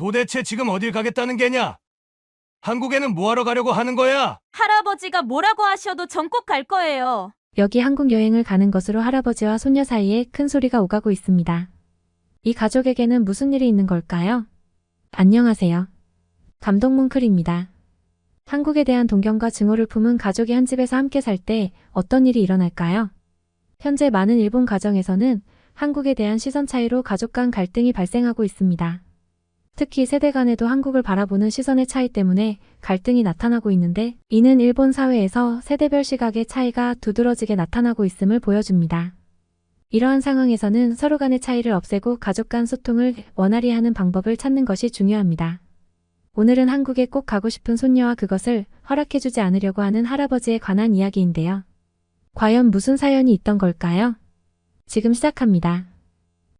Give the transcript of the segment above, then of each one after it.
도대체 지금 어딜 가겠다는 게냐? 한국에는 뭐하러 가려고 하는 거야? 할아버지가 뭐라고 하셔도 전 꼭 갈 거예요. 여기 한국 여행을 가는 것으로 할아버지와 손녀 사이에 큰 소리가 오가고 있습니다. 이 가족에게는 무슨 일이 있는 걸까요? 안녕하세요. 감동뭉클입니다. 한국에 대한 동경과 증오를 품은 가족이 한 집에서 함께 살 때 어떤 일이 일어날까요? 현재 많은 일본 가정에서는 한국에 대한 시선 차이로 가족 간 갈등이 발생하고 있습니다. 특히 세대 간에도 한국을 바라보는 시선의 차이 때문에 갈등이 나타나고 있는데, 이는 일본 사회에서 세대별 시각의 차이가 두드러지게 나타나고 있음을 보여줍니다. 이러한 상황에서는 서로 간의 차이를 없애고 가족 간 소통을 원활히 하는 방법을 찾는 것이 중요합니다. 오늘은 한국에 꼭 가고 싶은 손녀와 그것을 허락해주지 않으려고 하는 할아버지에 관한 이야기인데요. 과연 무슨 사연이 있던 걸까요? 지금 시작합니다.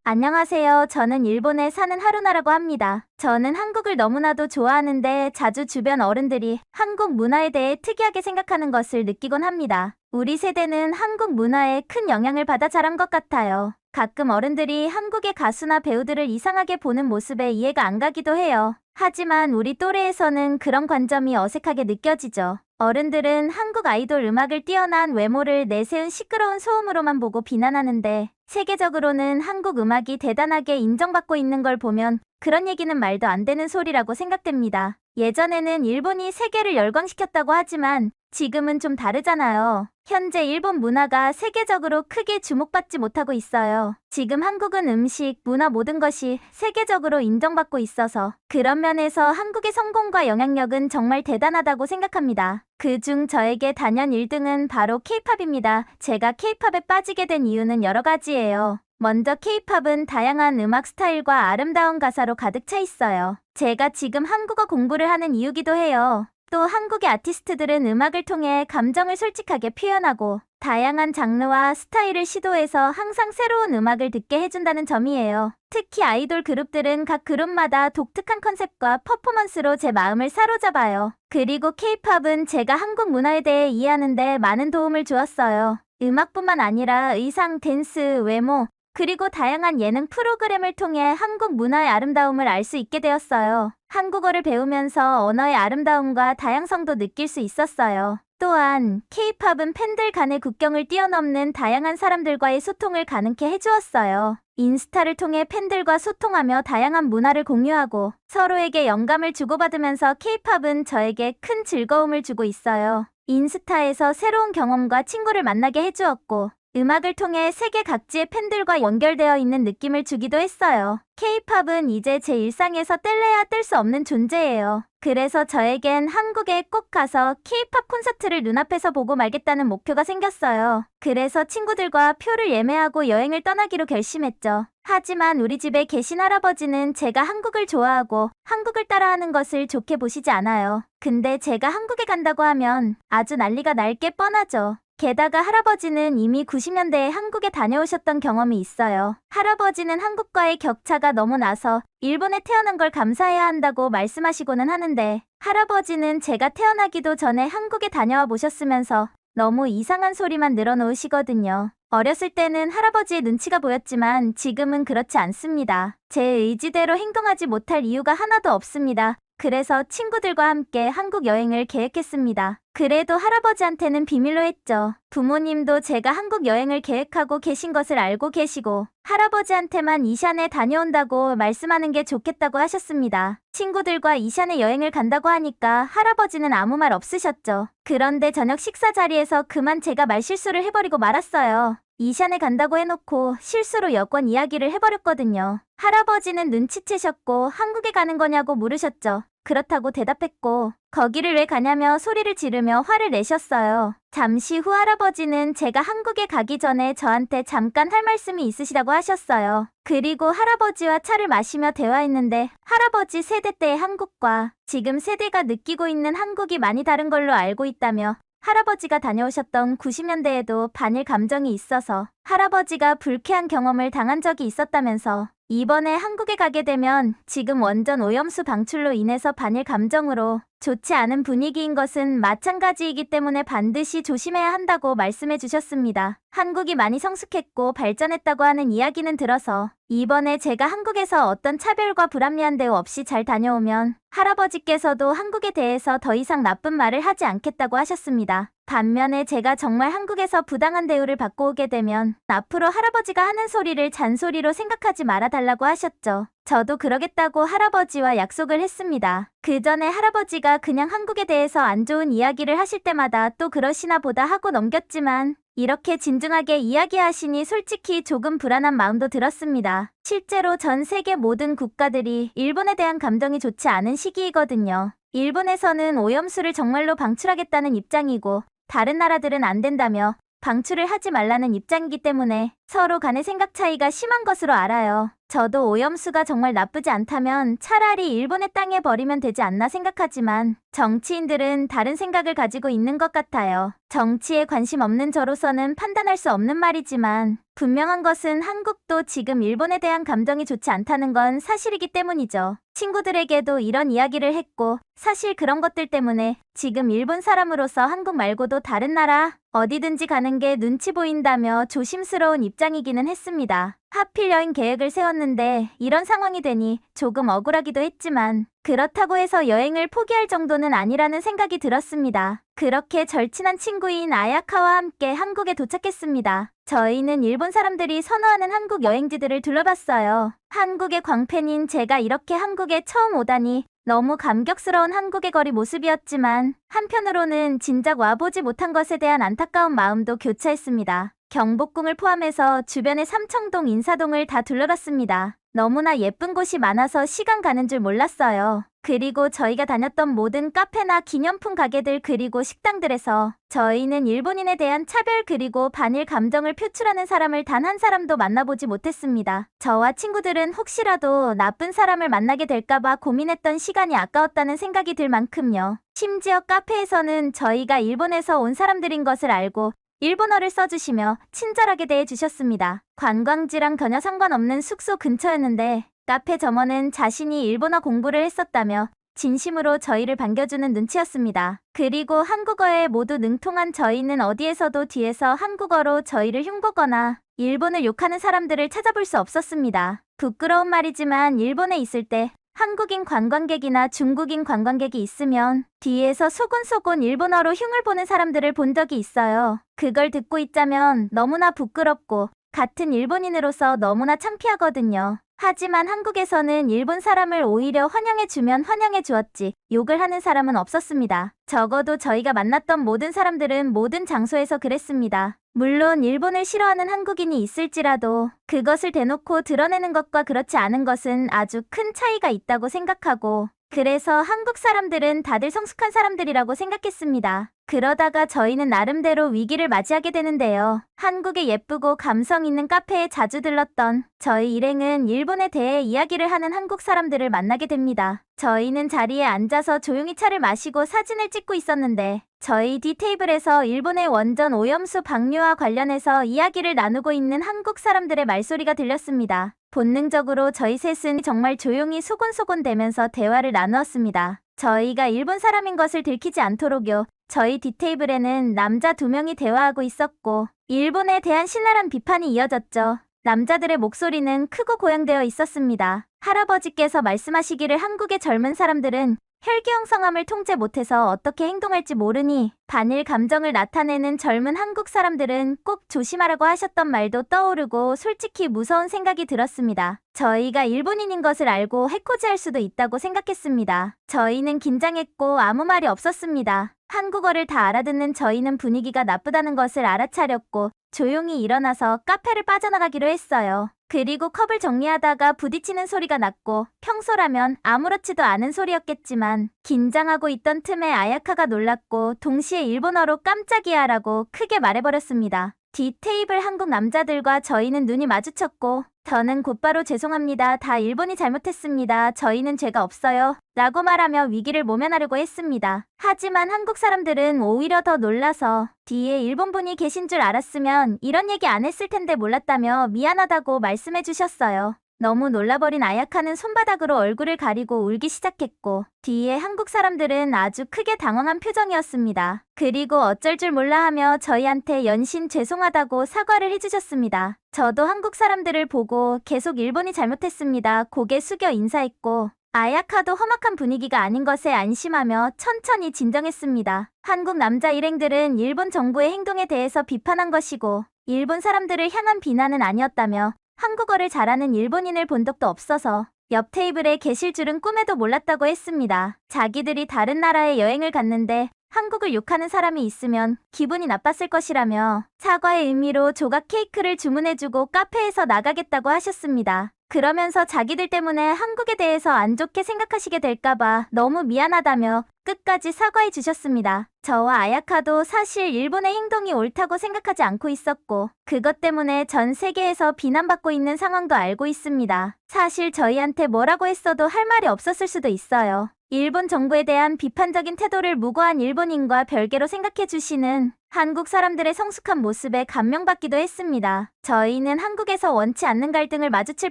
안녕하세요. 저는 일본에 사는 하루나라고 합니다. 저는 한국을 너무나도 좋아하는데 자주 주변 어른들이 한국 문화에 대해 특이하게 생각하는 것을 느끼곤 합니다. 우리 세대는 한국 문화에 큰 영향을 받아 자란 것 같아요. 가끔 어른들이 한국의 가수나 배우들을 이상하게 보는 모습에 이해가 안 가기도 해요. 하지만 우리 또래에서는 그런 관점이 어색하게 느껴지죠. 어른들은 한국 아이돌 음악을 뛰어난 외모를 내세운 시끄러운 소음으로만 보고 비난하는데, 세계적으로는 한국 음악이 대단하게 인정받고 있는 걸 보면 그런 얘기는 말도 안 되는 소리라고 생각됩니다. 예전에는 일본이 세계를 열광시켰다고 하지만 지금은 좀 다르잖아요. 현재 일본 문화가 세계적으로 크게 주목받지 못하고 있어요. 지금 한국은 음식, 문화 모든 것이 세계적으로 인정받고 있어서 그런 면에서 한국의 성공과 영향력은 정말 대단하다고 생각합니다. 그중 저에게 단연 1등은 바로 K-팝입니다. 제가 K-팝에 빠지게 된 이유는 여러 가지예요. 먼저 K-팝은 다양한 음악 스타일과 아름다운 가사로 가득 차 있어요. 제가 지금 한국어 공부를 하는 이유기도 해요. 또 한국의 아티스트들은 음악을 통해 감정을 솔직하게 표현하고 다양한 장르와 스타일을 시도해서 항상 새로운 음악을 듣게 해준다는 점이에요. 특히 아이돌 그룹들은 각 그룹마다 독특한 컨셉과 퍼포먼스로 제 마음을 사로잡아요. 그리고 K-팝은 제가 한국 문화에 대해 이해하는 데 많은 도움을 주었어요. 음악뿐만 아니라 의상, 댄스, 외모, 그리고 다양한 예능 프로그램을 통해 한국 문화의 아름다움을 알 수 있게 되었어요. 한국어를 배우면서 언어의 아름다움과 다양성도 느낄 수 있었어요. 또한 K-팝은 팬들 간의 국경을 뛰어넘는 다양한 사람들과의 소통을 가능케 해주었어요. 인스타를 통해 팬들과 소통하며 다양한 문화를 공유하고 서로에게 영감을 주고받으면서 K-팝은 저에게 큰 즐거움을 주고 있어요. 인스타에서 새로운 경험과 친구를 만나게 해주었고, 음악을 통해 세계 각지의 팬들과 연결되어 있는 느낌을 주기도 했어요. K-팝은 이제 제 일상에서 뗄래야 뗄 수 없는 존재예요. 그래서 저에겐 한국에 꼭 가서 K-팝 콘서트를 눈앞에서 보고 말겠다는 목표가 생겼어요. 그래서 친구들과 표를 예매하고 여행을 떠나기로 결심했죠. 하지만 우리 집에 계신 할아버지는 제가 한국을 좋아하고 한국을 따라하는 것을 좋게 보시지 않아요. 근데 제가 한국에 간다고 하면 아주 난리가 날 게 뻔하죠. 게다가 할아버지는 이미 90년대에 한국에 다녀오셨던 경험이 있어요. 할아버지는 한국과의 격차가 너무 나서 일본에 태어난 걸 감사해야 한다고 말씀하시고는 하는데, 할아버지는 제가 태어나기도 전에 한국에 다녀와 보셨으면서 너무 이상한 소리만 늘어놓으시거든요. 어렸을 때는 할아버지의 눈치가 보였지만 지금은 그렇지 않습니다. 제 의지대로 행동하지 못할 이유가 하나도 없습니다. 그래서 친구들과 함께 한국 여행을 계획했습니다. 그래도 할아버지한테는 비밀로 했죠. 부모님도 제가 한국 여행을 계획하고 계신 것을 알고 계시고 할아버지한테만 이샨에 다녀온다고 말씀하는 게 좋겠다고 하셨습니다. 친구들과 이샨에 여행을 간다고 하니까 할아버지는 아무 말 없으셨죠. 그런데 저녁 식사 자리에서 그만 제가 말실수를 해버리고 말았어요. 이샨에 간다고 해놓고 실수로 여권 이야기를 해버렸거든요. 할아버지는 눈치채셨고 한국에 가는 거냐고 물으셨죠. 그렇다고 대답했고 거기를 왜 가냐며 소리를 지르며 화를 내셨어요. 잠시 후 할아버지는 제가 한국에 가기 전에 저한테 잠깐 할 말씀이 있으시다고 하셨어요. 그리고 할아버지와 차를 마시며 대화했는데 할아버지 세대 때의 한국과 지금 세대가 느끼고 있는 한국이 많이 다른 걸로 알고 있다며 할아버지가 다녀오셨던 90년대에도 반일 감정이 있어서 할아버지가 불쾌한 경험을 당한 적이 있었다면서 이번에 한국에 가게 되면 지금 원전 오염수 방출로 인해서 반일 감정으로 좋지 않은 분위기인 것은 마찬가지이기 때문에 반드시 조심해야 한다고 말씀해 주셨습니다. 한국이 많이 성숙했고 발전했다고 하는 이야기는 들어서 이번에 제가 한국에서 어떤 차별과 불합리한 대우 없이 잘 다녀오면 할아버지께서도 한국에 대해서 더 이상 나쁜 말을 하지 않겠다고 하셨습니다. 반면에 제가 정말 한국에서 부당한 대우를 받고 오게 되면 앞으로 할아버지가 하는 소리를 잔소리로 생각하지 말아달라고 하셨죠. 저도 그러겠다고 할아버지와 약속을 했습니다. 그 전에 할아버지가 그냥 한국에 대해서 안 좋은 이야기를 하실 때마다 또 그러시나 보다 하고 넘겼지만 이렇게 진중하게 이야기하시니 솔직히 조금 불안한 마음도 들었습니다. 실제로 전 세계 모든 국가들이 일본에 대한 감정이 좋지 않은 시기이거든요. 일본에서는 오염수를 정말로 방출하겠다는 입장이고 다른 나라들은 안 된다며 방출을 하지 말라는 입장이기 때문에 서로 간의 생각 차이가 심한 것으로 알아요. 저도 오염수가 정말 나쁘지 않다면 차라리 일본의 땅에 버리면 되지 않나 생각하지만 정치인들은 다른 생각을 가지고 있는 것 같아요. 정치에 관심 없는 저로서는 판단할 수 없는 말이지만 분명한 것은 한국도 지금 일본에 대한 감정이 좋지 않다는 건 사실이기 때문이죠. 친구들에게도 이런 이야기를 했고 사실 그런 것들 때문에 지금 일본 사람으로서 한국 말고도 다른 나라 어디든지 가는 게 눈치 보인다며 조심스러운 입장이기는 했습니다. 하필 여행 계획을 세웠는데 이런 상황이 되니 조금 억울하기도 했지만 그렇다고 해서 여행을 포기할 정도는 아니라는 생각이 들었습니다. 그렇게 절친한 친구인 아야카와 함께 한국에 도착했습니다. 저희는 일본 사람들이 선호하는 한국 여행지들을 둘러봤어요. 한국의 광팬인 제가 이렇게 한국에 처음 오다니 너무 감격스러운 한국의 거리 모습이었지만 한편으로는 진작 와보지 못한 것에 대한 안타까운 마음도 교차했습니다. 경복궁을 포함해서 주변의 삼청동, 인사동을 다 둘러봤습니다. 너무나 예쁜 곳이 많아서 시간 가는 줄 몰랐어요. 그리고 저희가 다녔던 모든 카페나 기념품 가게들 그리고 식당들에서 저희는 일본인에 대한 차별 그리고 반일 감정을 표출하는 사람을 단 한 사람도 만나보지 못했습니다. 저와 친구들은 혹시라도 나쁜 사람을 만나게 될까봐 고민했던 시간이 아까웠다는 생각이 들 만큼요. 심지어 카페에서는 저희가 일본에서 온 사람들인 것을 알고 일본어를 써주시며 친절하게 대해주셨습니다. 관광지랑 전혀 상관없는 숙소 근처였는데 카페 점원은 자신이 일본어 공부를 했었다며 진심으로 저희를 반겨주는 눈치였습니다. 그리고 한국어에 모두 능통한 저희는 어디에서도 뒤에서 한국어로 저희를 흉보거나 일본을 욕하는 사람들을 찾아볼 수 없었습니다. 부끄러운 말이지만 일본에 있을 때 한국인 관광객이나 중국인 관광객이 있으면 뒤에서 소곤소곤 일본어로 흉을 보는 사람들을 본 적이 있어요. 그걸 듣고 있자면 너무나 부끄럽고 같은 일본인으로서 너무나 창피하거든요. 하지만 한국에서는 일본 사람을 오히려 환영해주면 환영해주었지 욕을 하는 사람은 없었습니다. 적어도 저희가 만났던 모든 사람들은 모든 장소에서 그랬습니다. 물론 일본을 싫어하는 한국인이 있을지라도 그것을 대놓고 드러내는 것과 그렇지 않은 것은 아주 큰 차이가 있다고 생각하고 그래서 한국 사람들은 다들 성숙한 사람들이라고 생각했습니다. 그러다가 저희는 나름대로 위기를 맞이하게 되는데요. 한국의 예쁘고 감성 있는 카페에 자주 들렀던 저희 일행은 일본에 대해 이야기를 하는 한국 사람들을 만나게 됩니다. 저희는 자리에 앉아서 조용히 차를 마시고 사진을 찍고 있었는데 저희 뒤 테이블에서 일본의 원전 오염수 방류와 관련해서 이야기를 나누고 있는 한국 사람들의 말소리가 들렸습니다. 본능적으로 저희 셋은 정말 조용히 소곤소곤대면서 대화를 나누었습니다. 저희가 일본 사람인 것을 들키지 않도록요. 저희 뒷테이블에는 남자 2명이 대화하고 있었고 일본에 대한 신랄한 비판이 이어졌죠. 남자들의 목소리는 크고 고양되어 있었습니다. 할아버지께서 말씀하시기를 한국의 젊은 사람들은 혈기왕성함을 통제 못해서 어떻게 행동할지 모르니 반일 감정을 나타내는 젊은 한국 사람들은 꼭 조심하라고 하셨던 말도 떠오르고 솔직히 무서운 생각이 들었습니다. 저희가 일본인인 것을 알고 해코지할 수도 있다고 생각했습니다. 저희는 긴장했고 아무 말이 없었습니다. 한국어를 다 알아듣는 저희는 분위기가 나쁘다는 것을 알아차렸고 조용히 일어나서 카페를 빠져나가기로 했어요. 그리고 컵을 정리하다가 부딪히는 소리가 났고 평소라면 아무렇지도 않은 소리였겠지만 긴장하고 있던 틈에 아야카가 놀랐고 동시에 일본어로 깜짝이야라고 크게 말해버렸습니다. 뒤 테이블 한국 남자들과 저희는 눈이 마주쳤고 저는 곧바로 죄송합니다. 다 일본이 잘못했습니다. 저희는 죄가 없어요. 라고 말하며 위기를 모면하려고 했습니다. 하지만 한국 사람들은 오히려 더 놀라서 뒤에 일본분이 계신 줄 알았으면 이런 얘기 안 했을 텐데 몰랐다며 미안하다고 말씀해 주셨어요. 너무 놀라버린 아야카는 손바닥으로 얼굴을 가리고 울기 시작했고 뒤에 한국 사람들은 아주 크게 당황한 표정이었습니다. 그리고 어쩔 줄 몰라 하며 저희한테 연신 죄송하다고 사과를 해주셨습니다. 저도 한국 사람들을 보고 계속 일본이 잘못했습니다. 고개 숙여 인사했고 아야카도 험악한 분위기가 아닌 것에 안심하며 천천히 진정했습니다. 한국 남자 일행들은 일본 정부의 행동에 대해서 비판한 것이고 일본 사람들을 향한 비난은 아니었다며 한국어를 잘하는 일본인을 본 적도 없어서 옆 테이블에 계실 줄은 꿈에도 몰랐다고 했습니다. 자기들이 다른 나라에 여행을 갔는데 한국을 욕하는 사람이 있으면 기분이 나빴을 것이라며 사과의 의미로 조각 케이크를 주문해주고 카페에서 나가겠다고 하셨습니다. 그러면서 자기들 때문에 한국에 대해서 안 좋게 생각하시게 될까봐 너무 미안하다며 끝까지 사과해 주셨습니다. 저와 아야카도 사실 일본의 행동이 옳다고 생각하지 않고 있었고 그것 때문에 전 세계에서 비난받고 있는 상황도 알고 있습니다. 사실 저희한테 뭐라고 했어도 할 말이 없었을 수도 있어요. 일본 정부에 대한 비판적인 태도를 무고한 일본인과 별개로 생각해 주시는 한국 사람들의 성숙한 모습에 감명받기도 했습니다. 저희는 한국에서 원치 않는 갈등을 마주칠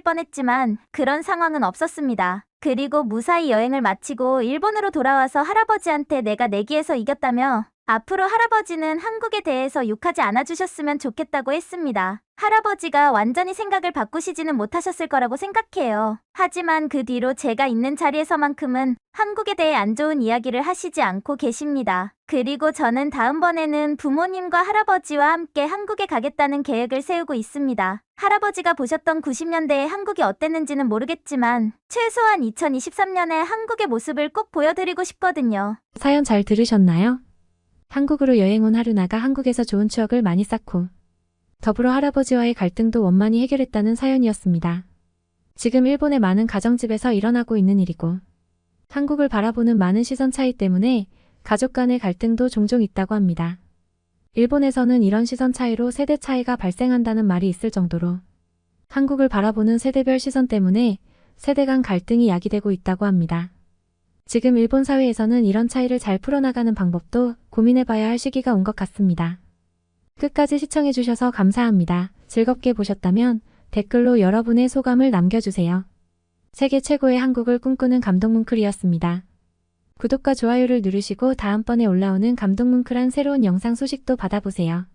뻔했지만 그런 상황은 없었습니다. 그리고 무사히 여행을 마치고 일본으로 돌아와서 할아버지한테 내가 내기에서 이겼다며 앞으로 할아버지는 한국에 대해서 욕하지 않아주셨으면 좋겠다고 했습니다. 할아버지가 완전히 생각을 바꾸시지는 못하셨을 거라고 생각해요. 하지만 그 뒤로 제가 있는 자리에서만큼은 한국에 대해 안 좋은 이야기를 하시지 않고 계십니다. 그리고 저는 다음번에는 부모님과 할아버지와 함께 한국에 가겠다는 계획을 세우고 있습니다. 할아버지가 보셨던 90년대의 한국이 어땠는지는 모르겠지만 최소한 2023년에 한국의 모습을 꼭 보여드리고 싶거든요. 사연 잘 들으셨나요? 한국으로 여행 온 하루나가 한국에서 좋은 추억을 많이 쌓고 더불어 할아버지와의 갈등도 원만히 해결했다는 사연이었습니다. 지금 일본의 많은 가정집에서 일어나고 있는 일이고 한국을 바라보는 많은 시선 차이 때문에 가족 간의 갈등도 종종 있다고 합니다. 일본에서는 이런 시선 차이로 세대 차이가 발생한다는 말이 있을 정도로 한국을 바라보는 세대별 시선 때문에 세대 간 갈등이 야기되고 있다고 합니다. 지금 일본 사회에서는 이런 차이를 잘 풀어나가는 방법도 고민해봐야 할 시기가 온 것 같습니다. 끝까지 시청해주셔서 감사합니다. 즐겁게 보셨다면 댓글로 여러분의 소감을 남겨주세요. 세계 최고의 한국을 꿈꾸는 감동뭉클이었습니다. 구독과 좋아요를 누르시고 다음번에 올라오는 감동뭉클한 새로운 영상 소식도 받아보세요.